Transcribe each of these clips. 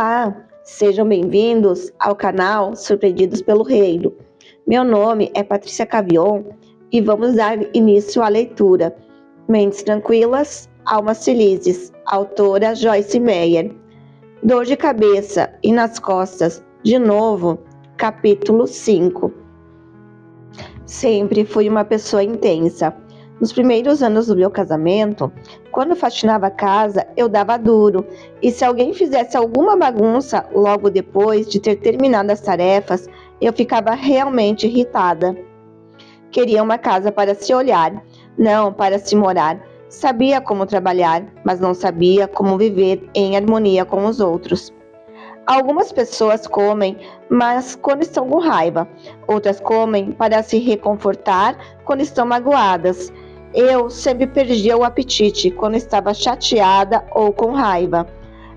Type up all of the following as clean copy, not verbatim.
Olá, sejam bem-vindos ao canal Surpreendidos pelo Reino. Meu nome é Patrícia Cavion e vamos dar início à leitura. Mentes Tranquilas, Almas Felizes, autora Joyce Meyer. Dor de cabeça e nas costas, de novo, capítulo 5. Sempre fui uma pessoa intensa. Nos primeiros anos do meu casamento, quando faxinava a casa, eu dava duro, e se alguém fizesse alguma bagunça logo depois de ter terminado as tarefas, eu ficava realmente irritada. Queria uma casa para se olhar, não para se morar. Sabia como trabalhar, mas não sabia como viver em harmonia com os outros. Algumas pessoas comem, mas quando estão com raiva. Outras comem para se reconfortar quando estão magoadas. Eu sempre perdia o apetite quando estava chateada ou com raiva.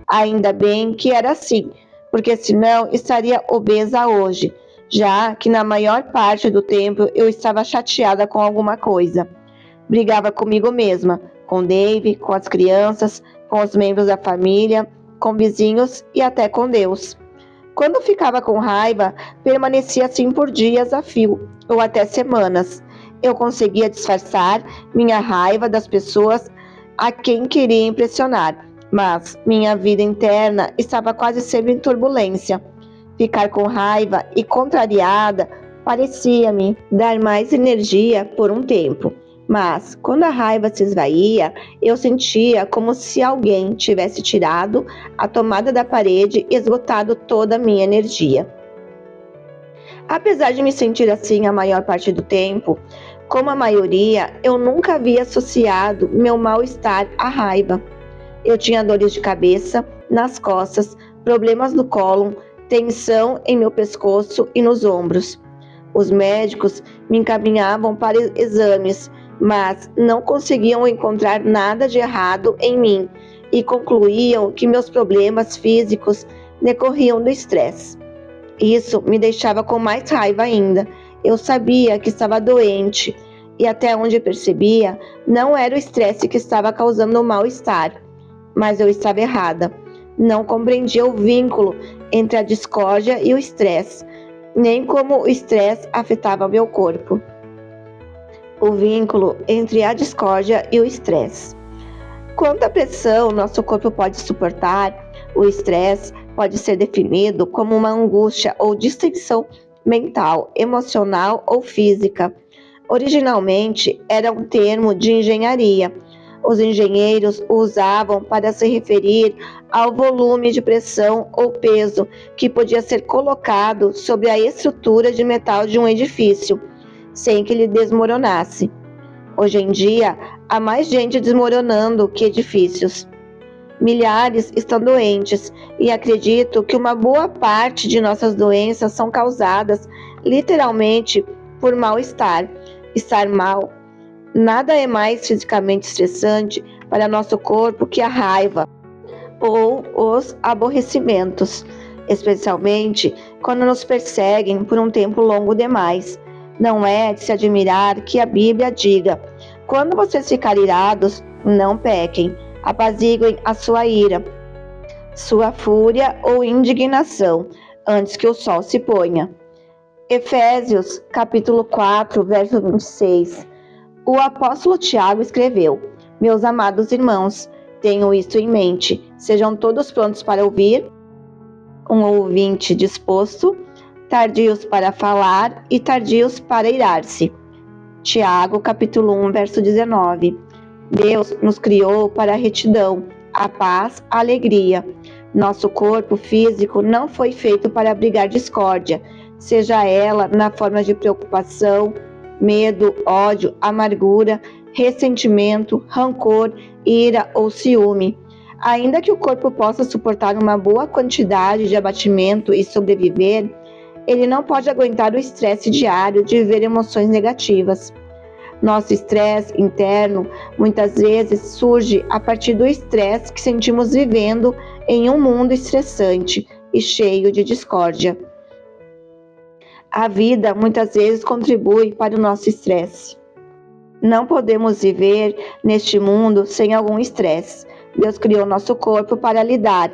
Ainda bem que era assim, porque senão estaria obesa hoje, já que na maior parte do tempo eu estava chateada com alguma coisa. Brigava comigo mesma, com Dave, com as crianças, com os membros da família, com vizinhos e até com Deus. Quando ficava com raiva, permanecia assim por dias a fio, ou até semanas. Eu conseguia disfarçar minha raiva das pessoas a quem queria impressionar, mas minha vida interna estava quase sempre em turbulência. Ficar com raiva e contrariada parecia-me dar mais energia por um tempo. Mas, quando a raiva se esvaía, eu sentia como se alguém tivesse tirado a tomada da parede e esgotado toda a minha energia. Apesar de me sentir assim a maior parte do tempo, como a maioria, eu nunca havia associado meu mal-estar à raiva. Eu tinha dores de cabeça, nas costas, problemas no cólon, tensão em meu pescoço e nos ombros. Os médicos me encaminhavam para exames, mas não conseguiam encontrar nada de errado em mim e concluíam que meus problemas físicos decorriam do estresse. Isso me deixava com mais raiva ainda. Eu sabia que estava doente e até onde percebia, não era o estresse que estava causando o mal-estar, mas eu estava errada. Não compreendia o vínculo entre a discórdia e o estresse, nem como o estresse afetava meu corpo. O vínculo entre a discórdia e o estresse. Quanta pressão nosso corpo pode suportar, o estresse pode ser definido como uma angústia ou distensão mental, emocional ou física. Originalmente era um termo de engenharia. Os engenheiros o usavam para se referir ao volume de pressão ou peso que podia ser colocado sobre a estrutura de metal de um edifício, sem que ele desmoronasse. Hoje em dia, há mais gente desmoronando que edifícios. Milhares estão doentes e acredito que uma boa parte de nossas doenças são causadas, literalmente, por mal-estar. Estar mal. Nada é mais fisicamente estressante para nosso corpo que a raiva ou os aborrecimentos, especialmente quando nos perseguem por um tempo longo demais. Não é de se admirar que a Bíblia diga: quando vocês ficarem irados, não pequem, apaziguem a sua ira, sua fúria ou indignação, antes que o sol se ponha. Efésios, capítulo 4, verso 26. O apóstolo Tiago escreveu: meus amados irmãos, tenham isto em mente, sejam todos prontos para ouvir, um ouvinte disposto, tardios para falar e tardios para irar-se. Tiago, capítulo 1, verso 19. Deus nos criou para a retidão, a paz, a alegria. Nosso corpo físico não foi feito para abrigar discórdia, seja ela na forma de preocupação, medo, ódio, amargura, ressentimento, rancor, ira ou ciúme. Ainda que o corpo possa suportar uma boa quantidade de abatimento e sobreviver, ele não pode aguentar o estresse diário de viver emoções negativas. Nosso estresse interno muitas vezes surge a partir do estresse que sentimos vivendo em um mundo estressante e cheio de discórdia. A vida muitas vezes contribui para o nosso estresse. Não podemos viver neste mundo sem algum estresse. Deus criou nosso corpo para lidar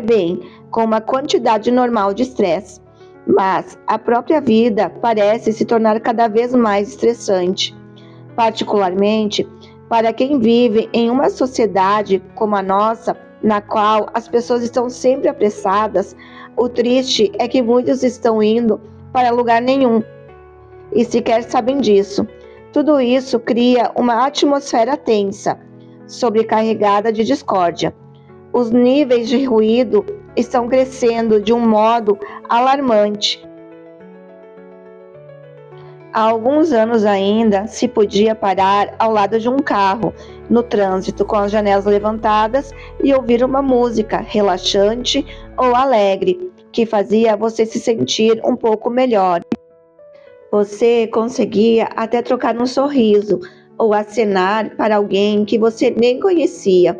bem com uma quantidade normal de estresse. Mas a própria vida parece se tornar cada vez mais estressante, particularmente para quem vive em uma sociedade como a nossa, na qual as pessoas estão sempre apressadas. O triste é que muitos estão indo para lugar nenhum e sequer sabem disso. Tudo isso cria uma atmosfera tensa, sobrecarregada de discórdia. Os níveis de ruído estão crescendo de um modo alarmante. Há alguns anos ainda se podia parar ao lado de um carro, no trânsito, com as janelas levantadas e ouvir uma música relaxante ou alegre, que fazia você se sentir um pouco melhor. Você conseguia até trocar um sorriso ou acenar para alguém que você nem conhecia.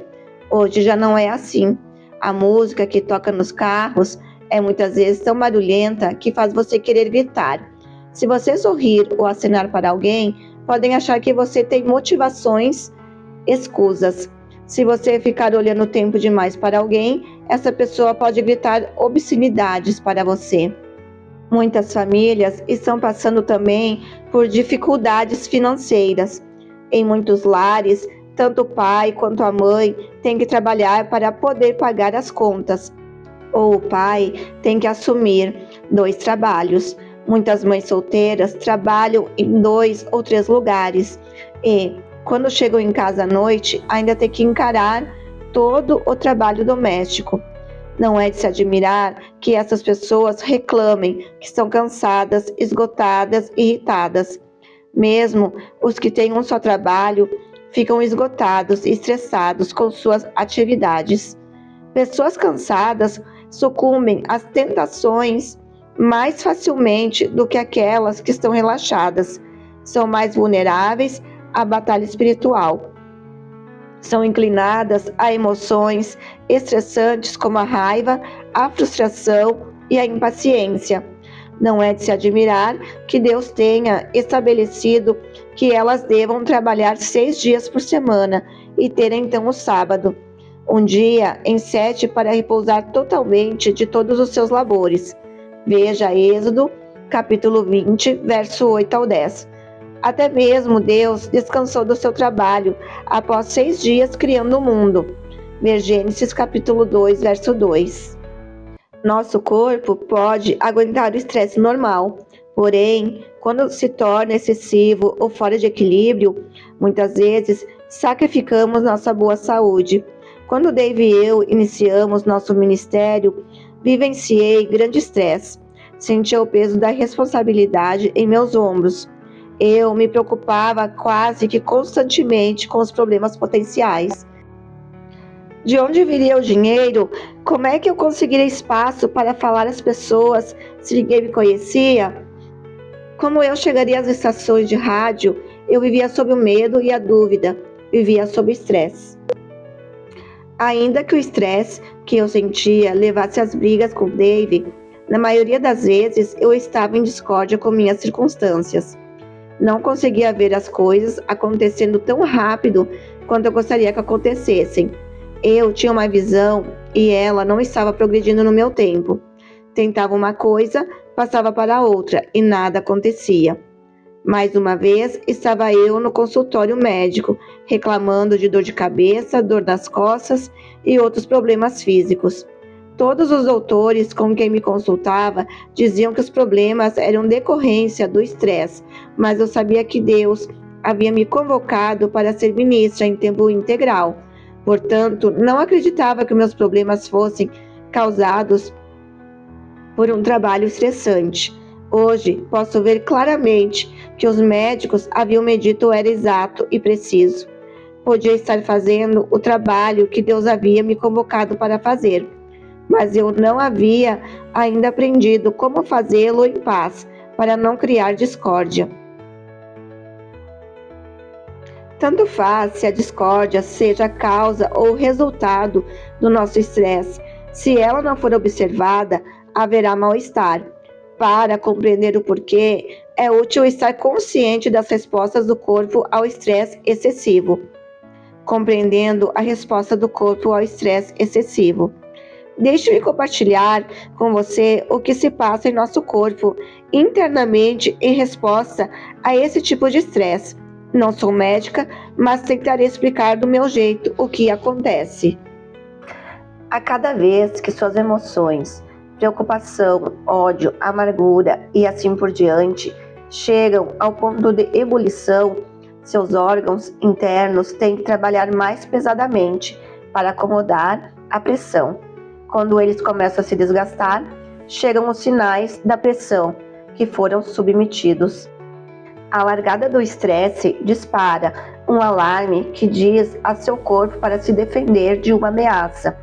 Hoje já não é assim. A música que toca nos carros é muitas vezes tão barulhenta que faz você querer gritar. Se você sorrir ou acenar para alguém, podem achar que você tem motivações escusas. Se você ficar olhando o tempo demais para alguém, essa pessoa pode gritar obscenidades para você. Muitas famílias estão passando também por dificuldades financeiras. Em muitos lares, tanto o pai quanto a mãe têm que trabalhar para poder pagar as contas. Ou o pai tem que assumir 2 trabalhos. Muitas mães solteiras trabalham em 2 ou 3 lugares e, quando chegam em casa à noite, ainda tem que encarar todo o trabalho doméstico. Não é de se admirar que essas pessoas reclamem que estão cansadas, esgotadas, irritadas. Mesmo os que têm um só trabalho ficam esgotados e estressados com suas atividades. Pessoas cansadas sucumbem às tentações mais facilmente do que aquelas que estão relaxadas. São mais vulneráveis à batalha espiritual. São inclinadas a emoções estressantes como a raiva, a frustração e a impaciência. Não é de se admirar que Deus tenha estabelecido que elas devam trabalhar 6 dias por semana e ter então o sábado, um dia em 7 para repousar totalmente de todos os seus labores. Veja Êxodo, capítulo 20, verso 8 ao 10. Até mesmo Deus descansou do seu trabalho após 6 dias criando o mundo. Ver Gênesis, capítulo 2, verso 2. Nosso corpo pode aguentar o estresse normal, porém, quando se torna excessivo ou fora de equilíbrio, muitas vezes sacrificamos nossa boa saúde. Quando Dave e eu iniciamos nosso ministério, vivenciei grande estresse. Sentia o peso da responsabilidade em meus ombros. Eu me preocupava quase que constantemente com os problemas potenciais. De onde viria o dinheiro? Como é que eu conseguiria espaço para falar às pessoas se ninguém me conhecia? Como eu chegaria às estações de rádio? Eu vivia sob o medo e a dúvida, vivia sob estresse. Ainda que o estresse que eu sentia levasse às brigas com Dave, na maioria das vezes eu estava em discórdia com minhas circunstâncias. Não conseguia ver as coisas acontecendo tão rápido quanto eu gostaria que acontecessem. Eu tinha uma visão e ela não estava progredindo no meu tempo. Tentava uma coisa, passava para outra e nada acontecia. Mais uma vez, estava eu no consultório médico, reclamando de dor de cabeça, dor nas costas e outros problemas físicos. Todos os doutores com quem me consultava diziam que os problemas eram decorrência do estresse, mas eu sabia que Deus havia me convocado para ser ministra em tempo integral. Portanto, não acreditava que meus problemas fossem causados por um trabalho estressante. Hoje, posso ver claramente que os médicos haviam me dito era exato e preciso. Podia estar fazendo o trabalho que Deus havia me convocado para fazer, mas eu não havia ainda aprendido como fazê-lo em paz, para não criar discórdia. Tanto faz se a discórdia seja a causa ou resultado do nosso estresse. Se ela não for observada, haverá mal-estar. Para compreender o porquê, é útil estar consciente das respostas do corpo ao estresse excessivo. compreendendo a resposta do corpo ao estresse excessivo. Deixe-me compartilhar com você o que se passa em nosso corpo internamente em resposta a esse tipo de estresse. Não sou médica, mas tentarei explicar do meu jeito o que acontece. A cada vez que suas emoções, preocupação, ódio, amargura e assim por diante chegam ao ponto de ebulição, seus órgãos internos têm que trabalhar mais pesadamente para acomodar a pressão. Quando eles começam a se desgastar, chegam os sinais da pressão que foram submetidos. A largada do estresse dispara um alarme que diz a seu corpo para se defender de uma ameaça.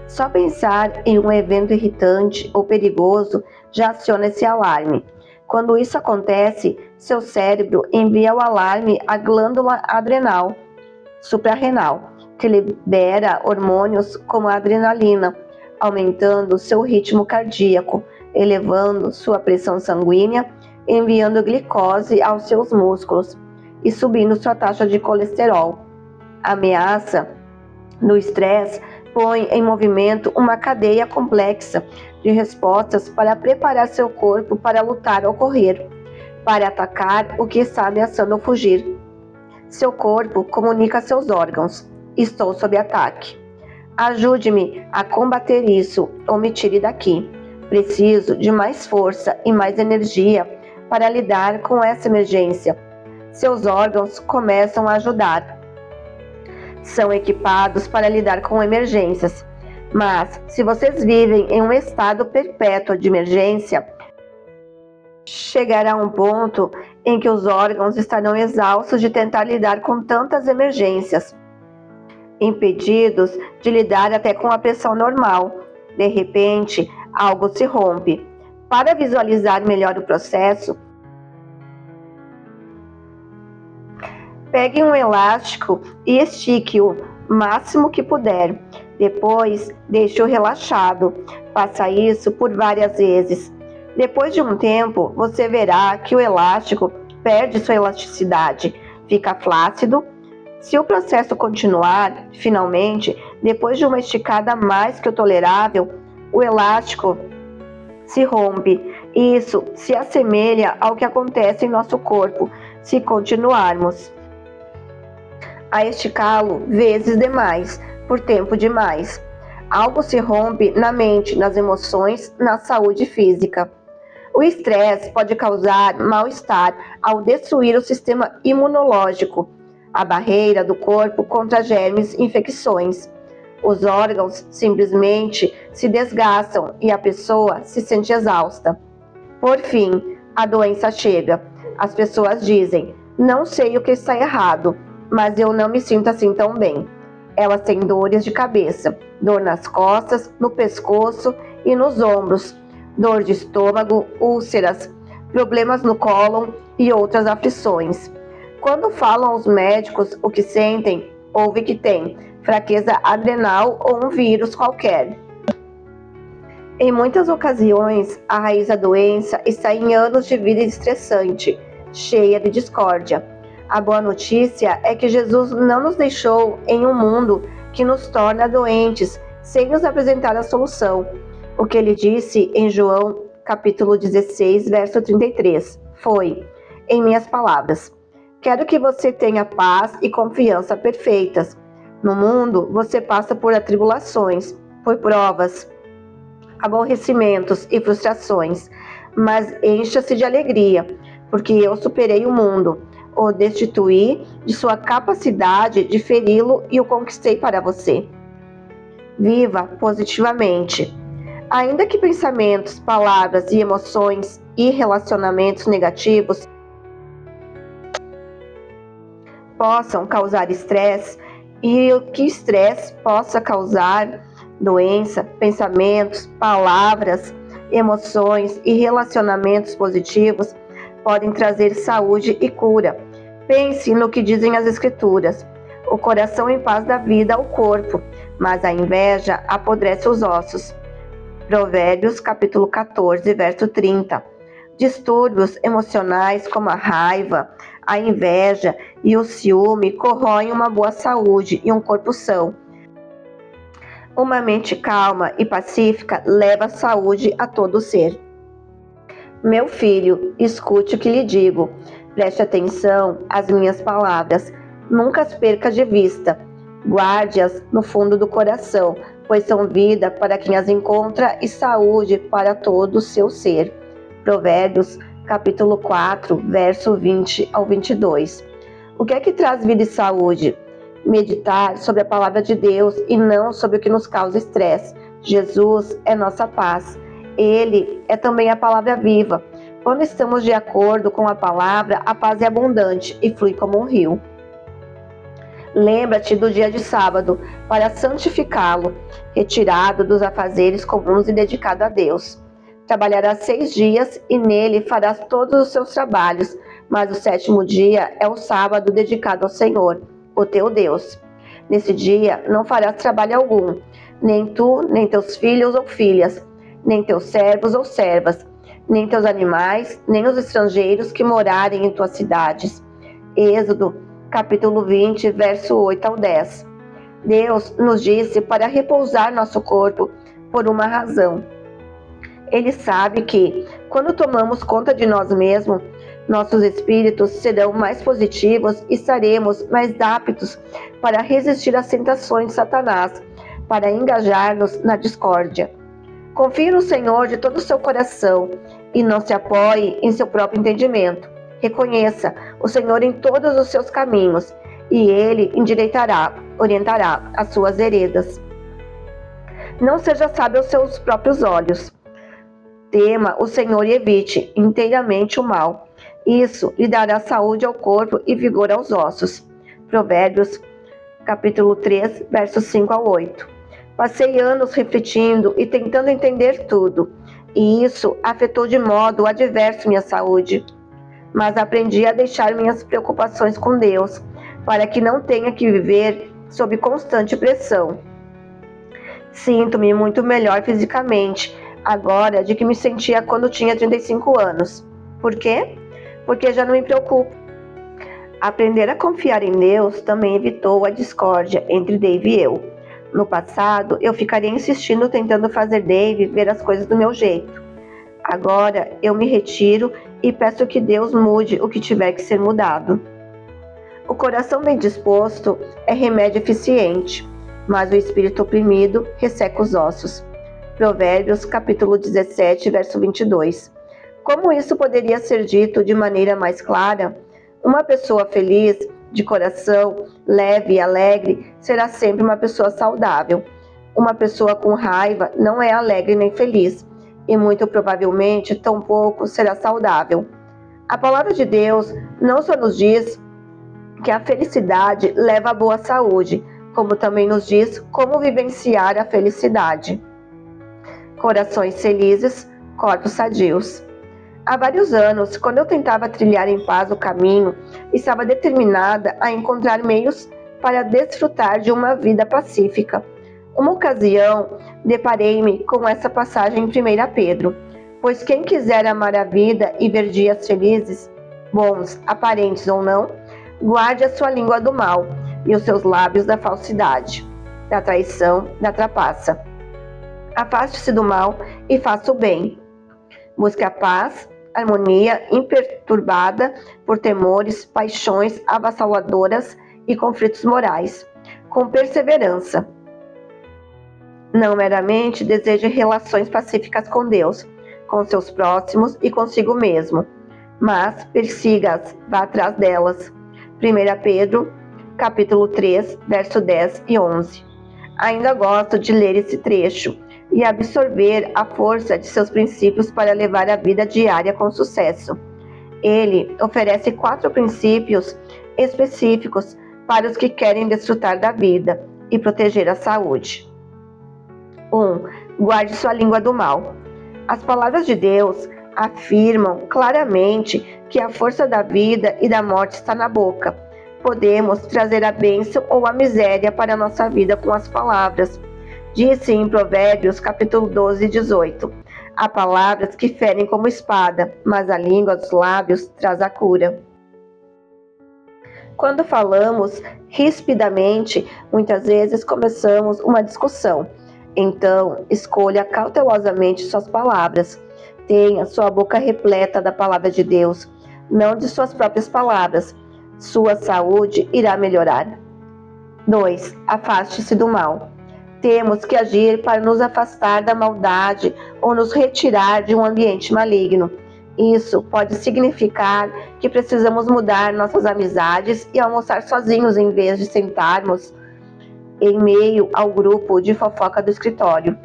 Só pensar em um evento irritante ou perigoso já aciona esse alarme. Quando isso acontece, seu cérebro envia o alarme à glândula adrenal, suprarrenal, que libera hormônios como a adrenalina, aumentando seu ritmo cardíaco, elevando sua pressão sanguínea, enviando glicose aos seus músculos e subindo sua taxa de colesterol. A ameaça no estresse põe em movimento uma cadeia complexa de respostas para preparar seu corpo para lutar ou correr, para atacar o que está ameaçando ou fugir. Seu corpo comunica a seus órgãos: estou sob ataque. Ajude-me a combater isso ou me tire daqui. Preciso de mais força e mais energia para lidar com essa emergência. Seus órgãos começam a ajudar. São equipados para lidar com emergências. Mas, se vocês vivem em um estado perpétuo de emergência, chegará um ponto em que os órgãos estarão exaustos de tentar lidar com tantas emergências, impedidos de lidar até com a pressão normal. De repente, algo se rompe. Para visualizar melhor o processo, pegue um elástico e estique-o o máximo que puder. Depois, deixe-o relaxado. Faça isso por várias vezes. Depois de um tempo, você verá que o elástico perde sua elasticidade, fica flácido. Se o processo continuar, finalmente, depois de uma esticada mais que o tolerável, o elástico se rompe. Isso se assemelha ao que acontece em nosso corpo se continuarmos a esticá-lo vezes demais, por tempo demais. Algo se rompe na mente, nas emoções, na saúde física. O estresse pode causar mal-estar ao destruir o sistema imunológico, a barreira do corpo contra germes e infecções. Os órgãos simplesmente se desgastam e a pessoa se sente exausta. Por fim, a doença chega. As pessoas dizem: não sei o que está errado, mas eu não me sinto assim tão bem. Elas têm dores de cabeça, dor nas costas, no pescoço e nos ombros, dor de estômago, úlceras, problemas no cólon e outras aflições. Quando falam aos médicos o que sentem, ouve que tem fraqueza adrenal ou um vírus qualquer. Em muitas ocasiões, a raiz da doença está em anos de vida estressante, cheia de discórdia. A boa notícia é que Jesus não nos deixou em um mundo que nos torna doentes, sem nos apresentar a solução. O que ele disse em João, capítulo 16, verso 33, foi: em minhas palavras, quero que você tenha paz e confiança perfeitas. No mundo, você passa por atribulações, por provas, aborrecimentos e frustrações, mas encha-se de alegria, porque eu superei o mundo, o destituí de sua capacidade de feri-lo e o conquistei para você. Viva positivamente. Ainda que pensamentos, palavras e emoções e relacionamentos negativos possam causar estresse, e o que estresse possa causar doença, pensamentos, palavras, emoções e relacionamentos positivos podem trazer saúde e cura. Pense no que dizem as Escrituras: o coração em paz dá vida ao corpo, mas a inveja apodrece os ossos. Provérbios, capítulo 14, verso 30. Distúrbios emocionais como a raiva, a inveja e o ciúme corroem uma boa saúde e um corpo são. Uma mente calma e pacífica leva a saúde a todo o ser. Meu filho, escute o que lhe digo. Preste atenção às minhas palavras. Nunca as perca de vista. Guarde-as no fundo do coração, pois são vida para quem as encontra e saúde para todo o seu ser. Provérbios, capítulo 4, verso 20 ao 22. O que é que traz vida e saúde? Meditar sobre a palavra de Deus e não sobre o que nos causa estresse. Jesus é nossa paz. Ele é também a palavra viva. Quando estamos de acordo com a palavra, a paz é abundante e flui como um rio. Lembra-te do dia de sábado para santificá-lo, retirado dos afazeres comuns e dedicado a Deus. Trabalharás 6 dias e nele farás todos os seus trabalhos, mas o 7º dia é o sábado dedicado ao Senhor, o teu Deus. Nesse dia não farás trabalho algum, nem tu, nem teus filhos ou filhas, nem teus servos ou servas, nem teus animais, nem os estrangeiros que morarem em tuas cidades. Êxodo, capítulo 20, verso 8 ao 10. Deus nos disse para repousar nosso corpo por uma razão. Ele sabe que, quando tomamos conta de nós mesmos, nossos espíritos serão mais positivos e estaremos mais aptos para resistir às tentações de Satanás, para engajar-nos na discórdia. Confie no Senhor de todo o seu coração e não se apoie em seu próprio entendimento. Reconheça o Senhor em todos os seus caminhos e Ele orientará as suas veredas. Não seja sábio aos seus próprios olhos. Tema o Senhor e evite inteiramente o mal. Isso lhe dará saúde ao corpo e vigor aos ossos. Provérbios, capítulo 3, versos 5 ao 8. Passei anos refletindo e tentando entender tudo, e isso afetou de modo adverso minha saúde. Mas aprendi a deixar minhas preocupações com Deus, para que não tenha que viver sob constante pressão. Sinto-me muito melhor fisicamente, agora de que me sentia quando tinha 35 anos. Por quê? Porque já não me preocupo. Aprender a confiar em Deus também evitou a discórdia entre Dave e eu. No passado, eu ficaria insistindo tentando fazer Dave ver as coisas do meu jeito. Agora, eu me retiro e peço que Deus mude o que tiver que ser mudado. O coração bem disposto é remédio eficiente, mas o espírito oprimido resseca os ossos. Provérbios, capítulo 17, verso 22. Como isso poderia ser dito de maneira mais clara? Uma pessoa feliz, de coração, leve e alegre, será sempre uma pessoa saudável. Uma pessoa com raiva não é alegre nem feliz, e muito provavelmente tampouco será saudável. A palavra de Deus não só nos diz que a felicidade leva à boa saúde, como também nos diz como vivenciar a felicidade. Corações felizes, corpos sadios. Há vários anos, quando eu tentava trilhar em paz o caminho, estava determinada a encontrar meios para desfrutar de uma vida pacífica. Uma ocasião, deparei-me com essa passagem em 1 Pedro: pois quem quiser amar a vida e ver dias felizes, bons, aparentes ou não, guarde a sua língua do mal e os seus lábios da falsidade, da traição, da trapaça. Afaste-se do mal e faça o bem. Busque a paz, harmonia imperturbada por temores, paixões avassaladoras e conflitos morais, com perseverança. Não meramente deseje relações pacíficas com Deus, com seus próximos e consigo mesmo, mas persiga-as, vá atrás delas. 1 Pedro, capítulo 3, verso 10 e 11. Ainda gosto de ler esse trecho e absorver a força de seus princípios para levar a vida diária com sucesso. Ele oferece 4 princípios específicos para os que querem desfrutar da vida e proteger a saúde. 1. Guarde sua língua do mal. As palavras de Deus afirmam claramente que a força da vida e da morte está na boca. Podemos trazer a bênção ou a miséria para a nossa vida com as palavras. Disse em Provérbios, capítulo 12, 18. Há palavras que ferem como espada, mas a língua dos lábios traz a cura. Quando falamos rispidamente, muitas vezes começamos uma discussão. Então, escolha cautelosamente suas palavras. Tenha sua boca repleta da palavra de Deus, não de suas próprias palavras. Sua saúde irá melhorar. 2. Afaste-se do mal. Temos que agir para nos afastar da maldade ou nos retirar de um ambiente maligno. Isso pode significar que precisamos mudar nossas amizades e almoçar sozinhos em vez de sentarmos em meio ao grupo de fofoca do escritório.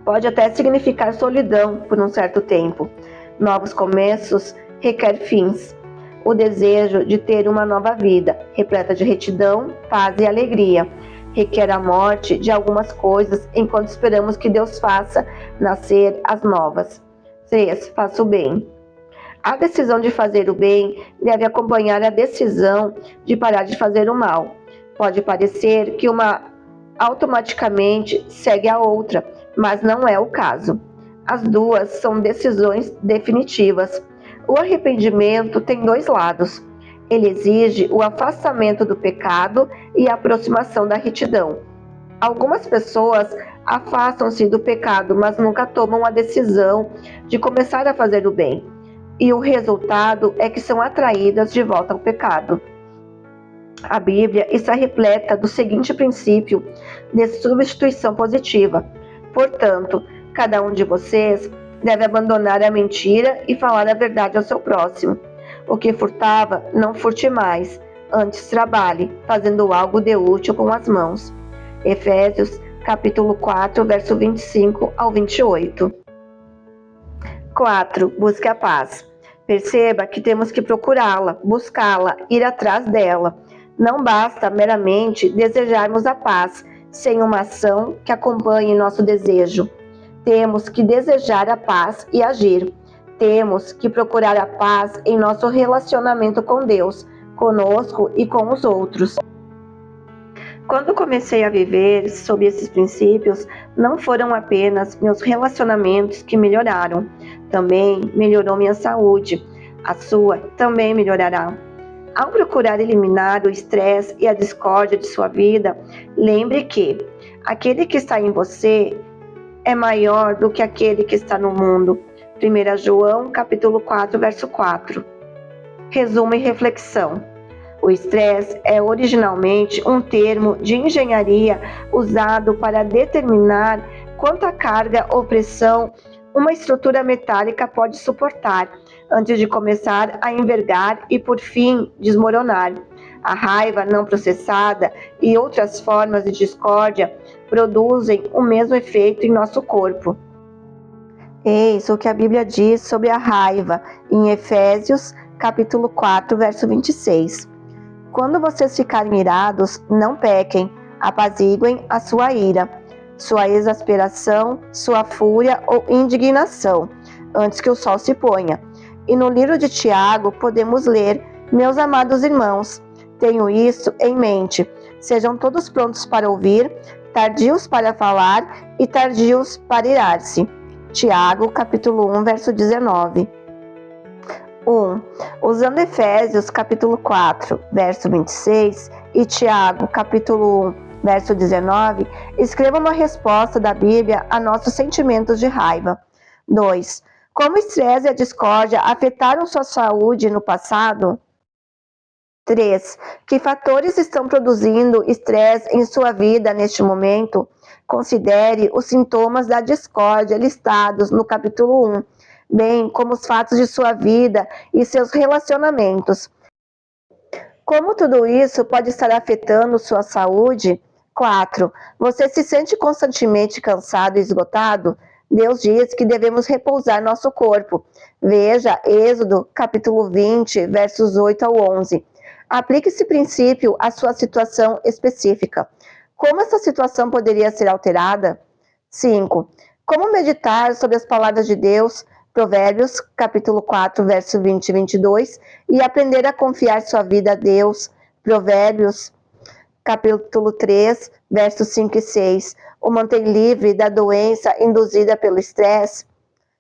Pode até significar solidão por um certo tempo. Novos começos requer fins. O desejo de ter uma nova vida, repleta de retidão, paz e alegria, requer a morte de algumas coisas enquanto esperamos que Deus faça nascer as novas. 3. Faça o bem. A decisão de fazer o bem deve acompanhar a decisão de parar de fazer o mal. Pode parecer que uma automaticamente segue a outra, mas não é o caso. As duas são decisões definitivas. O arrependimento tem dois lados. Ele exige o afastamento do pecado e a aproximação da retidão. Algumas pessoas afastam-se do pecado, mas nunca tomam a decisão de começar a fazer o bem. E o resultado é que são atraídas de volta ao pecado. A Bíblia está repleta do seguinte princípio de substituição positiva. Portanto, cada um de vocês deve abandonar a mentira e falar a verdade ao seu próximo. O que furtava, não furte mais. Antes trabalhe, fazendo algo de útil com as mãos. Efésios, capítulo 4, verso 25 ao 28. 4. Busque a paz. Perceba que temos que procurá-la, buscá-la, ir atrás dela. Não basta meramente desejarmos a paz, sem uma ação que acompanhe nosso desejo. Temos que desejar a paz e agir. Temos que procurar a paz em nosso relacionamento com Deus, conosco e com os outros. Quando comecei a viver sob esses princípios, não foram apenas meus relacionamentos que melhoraram, também melhorou minha saúde. A sua também melhorará. Ao procurar eliminar o estresse e a discórdia de sua vida, lembre que aquele que está em você é maior do que aquele que está no mundo. 1 João, capítulo 4, verso 4. Resumo e reflexão. O estresse é originalmente um termo de engenharia usado para determinar quanta carga ou pressão uma estrutura metálica pode suportar, antes de começar a envergar e, por fim, desmoronar. A raiva não processada e outras formas de discórdia produzem o mesmo efeito em nosso corpo. Eis o que a Bíblia diz sobre a raiva em Efésios, capítulo 4, verso 26. Quando vocês ficarem irados, não pequem, apaziguem a sua ira, sua exasperação, sua fúria ou indignação, antes que o sol se ponha. E no livro de Tiago podemos ler: meus amados irmãos, tenho isso em mente. Sejam todos prontos para ouvir, tardios para falar e tardios para irar-se. Tiago, capítulo 1, verso 19. 1. Usando Efésios, capítulo 4, verso 26 e Tiago, capítulo 1, verso 19, escreva uma resposta da Bíblia a nossos sentimentos de raiva. 2. Como o estresse e a discórdia afetaram sua saúde no passado? 3. Que fatores estão produzindo estresse em sua vida neste momento? Considere os sintomas da discórdia listados no capítulo 1, bem como os fatos de sua vida e seus relacionamentos. Como tudo isso pode estar afetando sua saúde? 4. Você se sente constantemente cansado e esgotado? Deus diz que devemos repousar nosso corpo. Veja Êxodo, capítulo 20, versos 8 ao 11. Aplique esse princípio à sua situação específica. Como essa situação poderia ser alterada? 5. Como meditar sobre as palavras de Deus, Provérbios, capítulo 4, verso 20 e 22, e aprender a confiar sua vida a Deus, Provérbios, capítulo 3, versos 5 e 6, o mantém livre da doença induzida pelo estresse.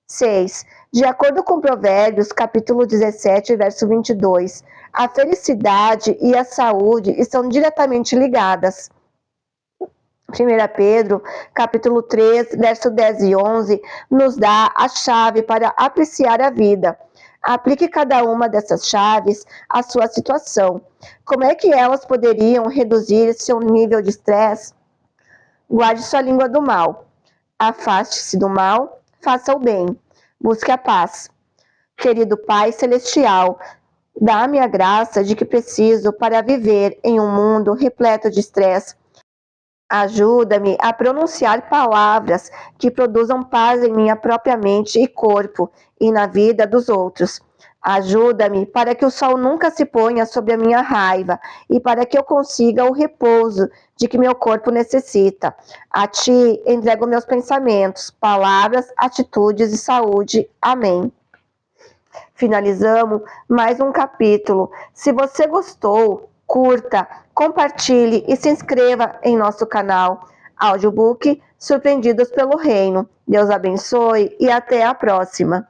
6. De acordo com Provérbios, capítulo 17, verso 22, a felicidade e a saúde estão diretamente ligadas. 1 Pedro, capítulo 3, verso 10 e 11, nos dá a chave para apreciar a vida. Aplique cada uma dessas chaves à sua situação. Como é que elas poderiam reduzir seu nível de estresse? Guarde sua língua do mal. Afaste-se do mal, faça o bem. Busque a paz. Querido Pai Celestial, dá-me a graça de que preciso para viver em um mundo repleto de estresse. Ajuda-me a pronunciar palavras que produzam paz em minha própria mente e corpo e na vida dos outros. Ajuda-me para que o sol nunca se ponha sobre a minha raiva e para que eu consiga o repouso de que meu corpo necessita. A Ti entrego meus pensamentos, palavras, atitudes e saúde. Amém. Finalizamos mais um capítulo. Se você gostou, curta, compartilhe e se inscreva em nosso canal Audiobook Surpreendidos pelo Reino. Deus abençoe e até a próxima.